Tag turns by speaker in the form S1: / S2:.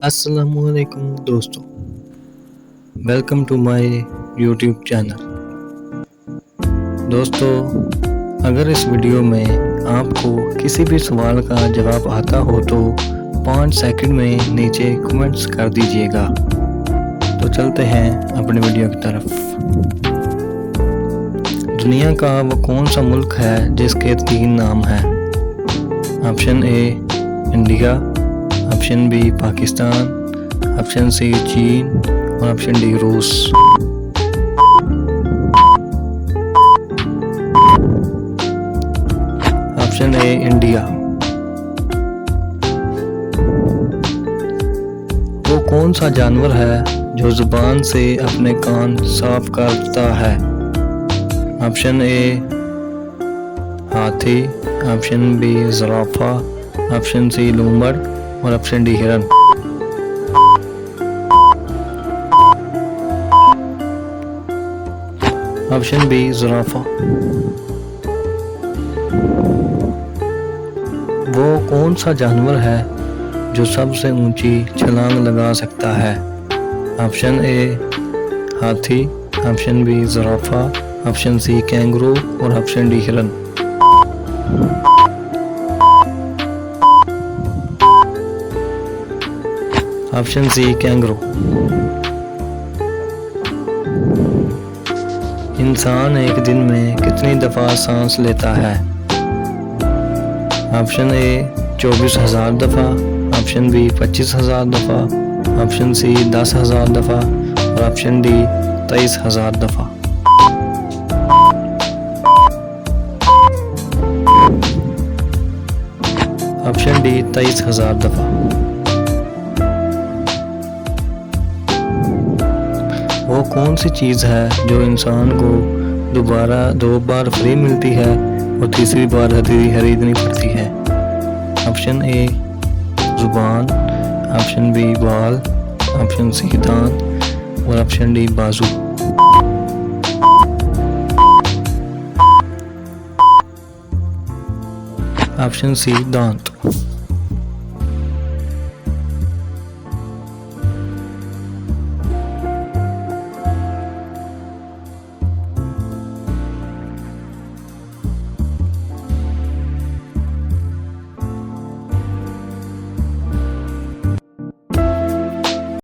S1: अस्सलामुअलैकुम दोस्तों, welcome to my YouTube channel. दोस्तों, अगर इस वीडियो में आपको किसी भी सवाल का जवाब आता हो तो 5 सेकंड में नीचे कमेंट्स कर दीजिएगा। तो चलते हैं अपनी वीडियो की तरफ। दुनिया का वो कौन सा मुल्क है जिसके 3 नाम हैं? Option A India, option B Pakistan, option C चीन और ऑप्शन डी रूस। Option A India. वो कौन सा जानवर है जो जुबान से अपने कान साफ करता है? ऑप्शन ए हाथी, ऑप्शन बी ज़राफ़ा, ऑप्शन सी लूमड़ और ऑप्शन डी हिरन। ऑप्शन बी ज़राफ़ा। वो कौन सा जानवर है जो सबसे ऊंची छलांग लगा सकता है? ऑप्शन ए हाथी, ऑप्शन बी ज़राफ़ा, ऑप्शन सी कैंगरू और ऑप्शन डी हिरन। Option C kangaroo. इंसान एक दिन में कितनी दफ़ा सांस लेता है? ऑप्शन ए 24,000 दफ़ा, ऑप्शन बी 25,000 दफ़ा, ऑप्शन सी 10,000 दफ़ा और ऑप्शन डी 23,000 दफ़ा। ऑप्शन डी 23,000 दफ़ा। वो कौन सी चीज़ है जो इंसान को दोबारा 2 बार फ्री मिलती है और तीसरी बार खरीदनी पड़ती है? ऑप्शन ए जुबान, ऑप्शन बी बाल, ऑप्शन सी दांत और ऑप्शन डी बाजू। ऑप्शन सी दांत।